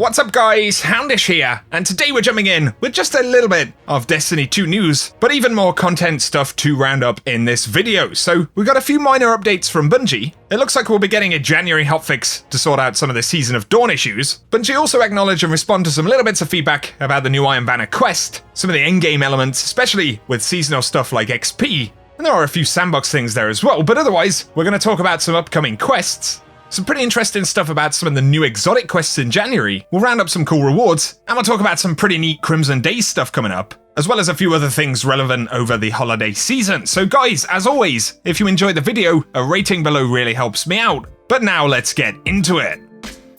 What's up guys, Houndish here, and today we're jumping in with just a little bit of Destiny 2 news, but even more content stuff to round up in this video. So we've got a few minor updates from Bungie. It looks like we'll be getting a January hotfix to sort out some of the Season of Dawn issues. Bungie also acknowledge and respond to some little bits of feedback about the new Iron Banner quest, some of the endgame elements, especially with seasonal stuff like XP, and there are a few sandbox things there as well, but otherwise we're going to talk about some upcoming quests, some pretty interesting stuff about some of the new exotic quests in January, we'll round up some cool rewards, and we'll talk about some pretty neat Crimson Days stuff coming up, as well as a few other things relevant over the holiday season. So guys, as always, if you enjoyed the video, a rating below really helps me out. But now let's get into it.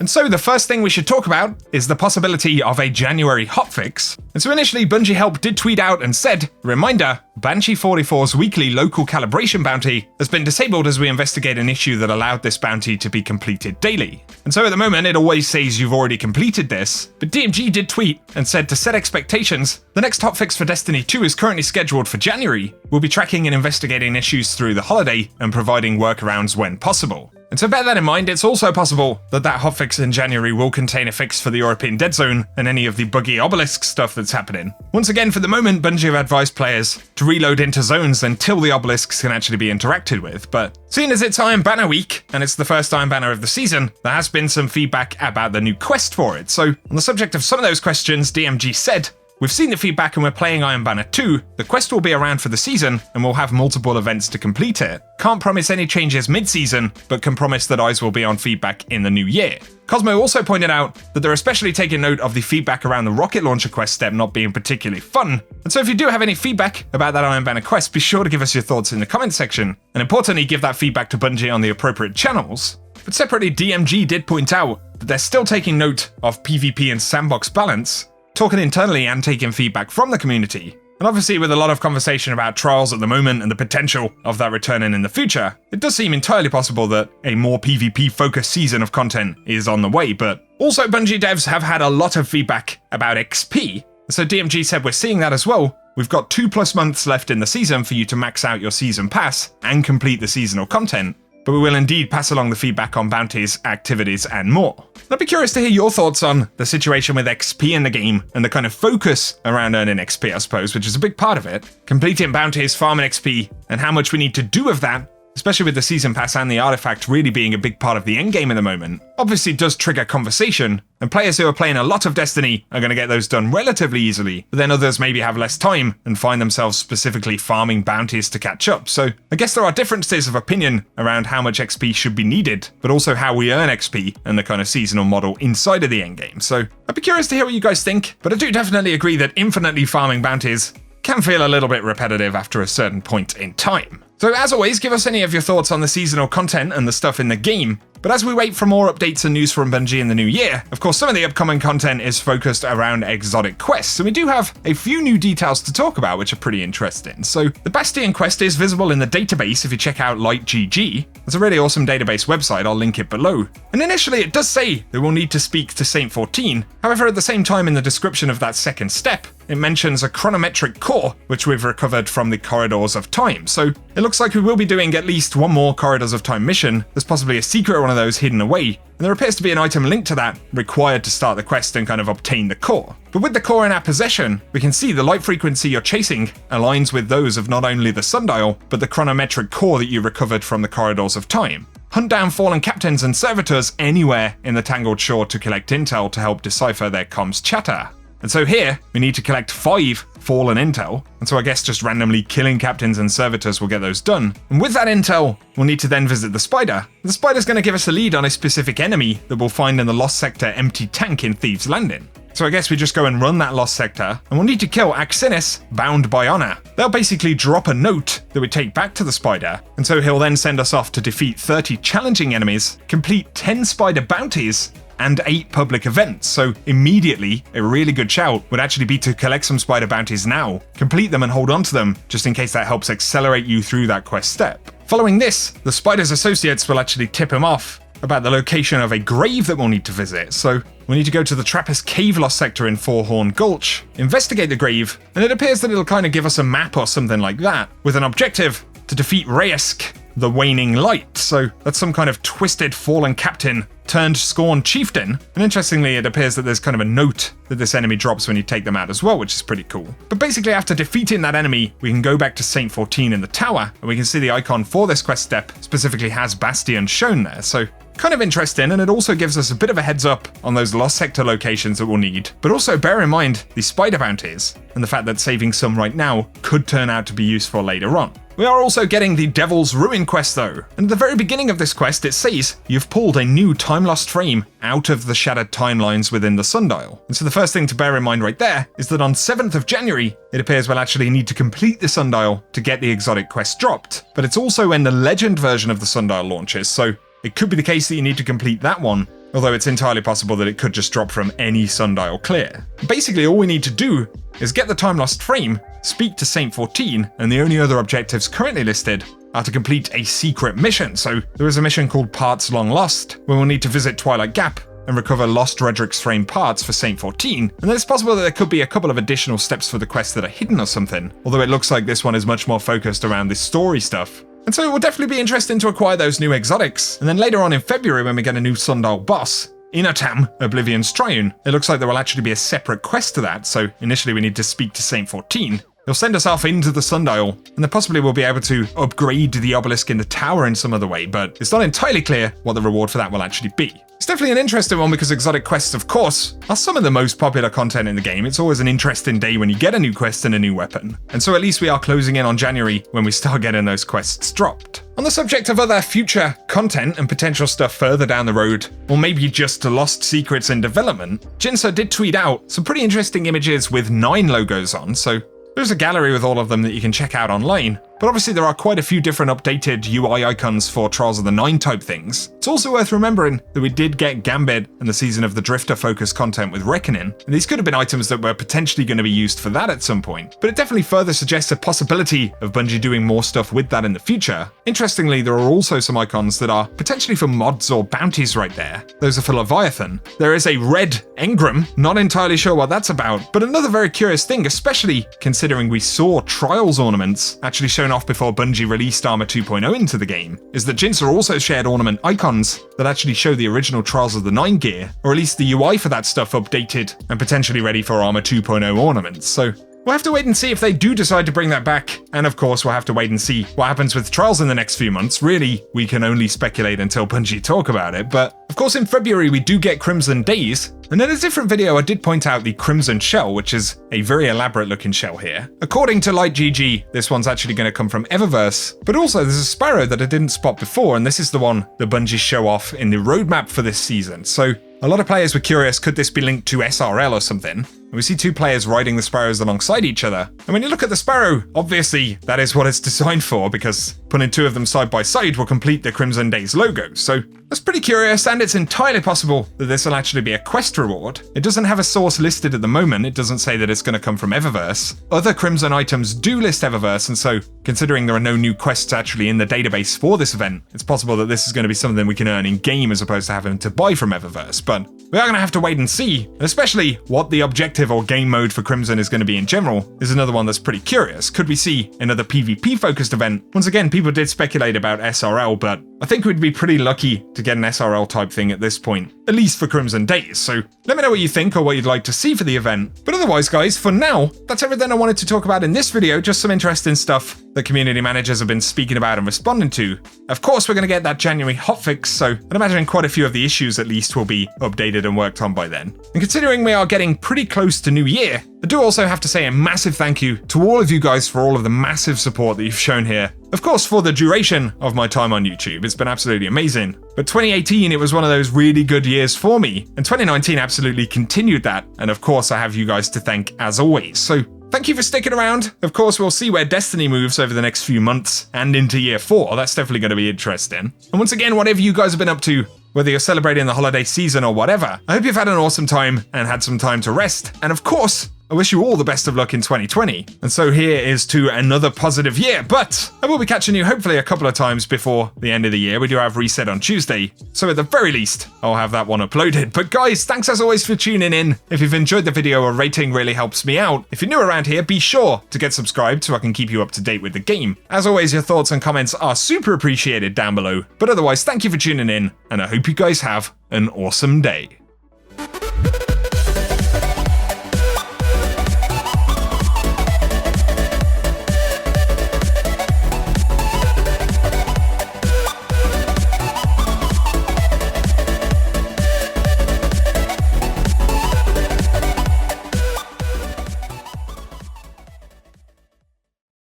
And so the first thing we should talk about is the possibility of a January hotfix. And so initially Bungie Help did tweet out and said, reminder, Banshee 44's weekly local calibration bounty has been disabled as we investigate an issue that allowed this bounty to be completed daily. And so at the moment it always says you've already completed this, but DMG did tweet and said to set expectations, the next hotfix for Destiny 2 is currently scheduled for January. We'll be tracking and investigating issues through the holiday and providing workarounds when possible. And so bear that in mind, it's also possible that that hotfix in January will contain a fix for the European Dead Zone and any of the buggy obelisk stuff that's happening. Once again, for the moment, Bungie have advised players to reload into zones until the obelisks can actually be interacted with, but seeing as it's Iron Banner week, and it's the first Iron Banner of the season, there has been some feedback about the new quest for it. So on the subject of some of those questions, DMG said, we've seen the feedback and we're playing Iron Banner 2. The quest will be around for the season and we'll have multiple events to complete it. Can't promise any changes mid-season, but can promise that eyes will be on feedback in the new year. Cosmo also pointed out that they're especially taking note of the feedback around the rocket launcher quest step not being particularly fun. And so if you do have any feedback about that Iron Banner quest, be sure to give us your thoughts in the comment section. And importantly, give that feedback to Bungie on the appropriate channels. But separately, DMG did point out that they're still taking note of PvP and sandbox balance, talking internally and taking feedback from the community. And obviously with a lot of conversation about trials at the moment and the potential of that returning in the future, it does seem entirely possible that a more PvP focused season of content is on the way, but also Bungie devs have had a lot of feedback about XP. So DMG said we're seeing that as well. We've got 2+ months left in the season for you to max out your season pass and complete the seasonal content, but we will indeed pass along the feedback on bounties, activities, and more. I'd be curious to hear your thoughts on the situation with XP in the game and the kind of focus around earning XP, I suppose, which is a big part of it. Completing bounties, farming XP, and how much we need to do of that, especially with the season pass and the artifact really being a big part of the endgame at the moment, obviously does trigger conversation, and players who are playing a lot of Destiny are going to get those done relatively easily, but then others maybe have less time and find themselves specifically farming bounties to catch up. So I guess there are differences of opinion around how much XP should be needed, but also how we earn XP and the kind of seasonal model inside of the endgame. So I'd be curious to hear what you guys think, but I do definitely agree that infinitely farming bounties can feel a little bit repetitive after a certain point in time. So as always, give us any of your thoughts on the seasonal content and the stuff in the game. But as we wait for more updates and news from Bungie in the new year, of course some of the upcoming content is focused around exotic quests, and we do have a few new details to talk about which are pretty interesting. So the Bastion quest is visible in the database if you check out LightGG. It's a really awesome database website, I'll link it below. And initially it does say that we'll need to speak to Saint 14, however at the same time in the description of that second step, it mentions a chronometric core, which we've recovered from the Corridors of Time. So it looks like we will be doing at least one more Corridors of Time mission. There's possibly a secret one of those hidden away, and there appears to be an item linked to that required to start the quest and kind of obtain the core. But with the core in our possession, we can see the light frequency you're chasing aligns with those of not only the sundial, but the chronometric core that you recovered from the Corridors of Time. Hunt down fallen captains and servitors anywhere in the Tangled Shore to collect intel to help decipher their comms chatter. And so here, we need to collect 5 fallen intel, and so I guess just randomly killing captains and servitors will get those done. And with that intel, we'll need to then visit the spider. The spider's going to give us a lead on a specific enemy that we'll find in the Lost Sector empty tank in Thieves Landing. So I guess we just go and run that Lost Sector, and we'll need to kill Axinis, bound by honor. They'll basically drop a note that we take back to the spider, and so he'll then send us off to defeat 30 challenging enemies, complete 10 spider bounties, and 8 public events. So immediately, a really good shout would actually be to collect some spider bounties now, complete them and hold on to them, just in case that helps accelerate you through that quest step. Following this, the spider's associates will actually tip him off about the location of a grave that we'll need to visit. So we need to go to the Trappist Cave Lost Sector in Fourhorn Gulch, investigate the grave, and it appears that it'll kind of give us a map or something like that, with an objective to defeat Reyes the Waning Light, so that's some kind of twisted fallen captain turned scorned chieftain. And interestingly, it appears that there's kind of a note that this enemy drops when you take them out as well, which is pretty cool. But basically, after defeating that enemy, we can go back to Saint 14 in the tower, and we can see the icon for this quest step specifically has Bastion shown there, so kind of interesting, and it also gives us a bit of a heads up on those Lost Sector locations that we'll need. But also bear in mind the spider bounties, and the fact that saving some right now could turn out to be useful later on. We are also getting the Devil's Ruin quest though, and at the very beginning of this quest it says you've pulled a new time lost frame out of the shattered timelines within the sundial. And so the first thing to bear in mind right there is that on 7th of January, it appears we'll actually need to complete the sundial to get the exotic quest dropped. But it's also when the legend version of the sundial launches, so it could be the case that you need to complete that one, although it's entirely possible that it could just drop from any sundial clear. Basically, all we need to do is get the time lost frame, speak to Saint 14, and the only other objectives currently listed are to complete a secret mission. So there is a mission called Parts Long Lost, where we'll need to visit Twilight Gap and recover lost Redrick's frame parts for Saint 14, and then it's possible that there could be a couple of additional steps for the quest that are hidden or something, although it looks like this one is much more focused around this story stuff. And so it will definitely be interesting to acquire those new exotics. And then later on in February, when we get a new sundial boss, Inatam, Oblivion's Triune, it looks like there will actually be a separate quest to that, so initially we need to speak to Saint 14. He'll send us off into the sundial, and then possibly we'll be able to upgrade the obelisk in the tower in some other way, but it's not entirely clear what the reward for that will actually be. It's definitely an interesting one because exotic quests, of course, are some of the most popular content in the game. It's always an interesting day when you get a new quest and a new weapon. And so at least we are closing in on January when we start getting those quests dropped. On the subject of other future content and potential stuff further down the road, or maybe just lost secrets in development, Jinso did tweet out some pretty interesting images with 9 logos on, so there's a gallery with all of them that you can check out online. But obviously there are quite a few different updated UI icons for Trials of the Nine type things. It's also worth remembering that we did get Gambit and the Season of the Drifter focused content with Reckoning, and these could have been items that were potentially going to be used for that at some point. But it definitely further suggests a possibility of Bungie doing more stuff with that in the future. Interestingly, there are also some icons that are potentially for mods or bounties right there. Those are for Leviathan. There is a red Engram, not entirely sure what that's about, but another very curious thing, especially considering we saw Trials ornaments actually shown off before Bungie released Armor 2.0 into the game, is that Jinso also shared ornament icons that actually show the original Trials of the Nine gear, or at least the UI for that stuff updated and potentially ready for Armor 2.0 ornaments. So we'll have to wait and see if they do decide to bring that back, and of course we'll have to wait and see what happens with Trials in the next few months. Really, we can only speculate until Bungie talk about it, but of course in February we do get Crimson Days, and in a different video I did point out the Crimson Shell, which is a very elaborate looking shell here. According to LightGG, this one's actually going to come from Eververse, but also there's a Sparrow that I didn't spot before, and this is the one that Bungie show off in the roadmap for this season. So a lot of players were curious, could this be linked to SRL or something? And we see 2 players riding the Sparrows alongside each other. And when you look at the Sparrow, obviously that is what it's designed for, because putting 2 of them side by side will complete the Crimson Days logo. So that's pretty curious, and it's entirely possible that this will actually be a quest reward. It doesn't have a source listed at the moment. It doesn't say that it's going to come from Eververse. Other Crimson items do list Eververse, and so considering there are no new quests actually in the database for this event, it's possible that this is going to be something we can earn in game as opposed to having to buy from Eververse. But we are going to have to wait and see, and especially what the objective or game mode for Crimson is going to be in general is another one that's pretty curious. Could we see another PvP focused event? Once again, people did speculate about SRL, but I think we'd be pretty lucky to get an SRL type thing at this point, at least for Crimson Days. So let me know what you think or what you'd like to see for the event. But otherwise guys, for now, that's everything I wanted to talk about in this video, just some interesting stuff that community managers have been speaking about and responding to. Of course, we're going to get that January hotfix, so I'd imagine quite a few of the issues at least will be updated and worked on by then. And considering we are getting pretty close to New Year, I do also have to say a massive thank you to all of you guys for all of the massive support that you've shown here. Of course, for the duration of my time on YouTube, it's been absolutely amazing. But 2018, it was one of those really good years for me, and 2019 absolutely continued that. And of course, I have you guys to thank as always. So thank you for sticking around. Of course, we'll see where Destiny moves over the next few months and into year 4. That's definitely going to be interesting. And once again, whatever you guys have been up to, whether you're celebrating the holiday season or whatever, I hope you've had an awesome time and had some time to rest. And of course, I wish you all the best of luck in 2020. And so here is to another positive year, but I will be catching you hopefully a couple of times before the end of the year. We do have Reset on Tuesday, so at the very least, I'll have that one uploaded. But guys, thanks as always for tuning in. If you've enjoyed the video, a rating really helps me out. If you're new around here, be sure to get subscribed so I can keep you up to date with the game. As always, your thoughts and comments are super appreciated down below. But otherwise, thank you for tuning in, and I hope you guys have an awesome day.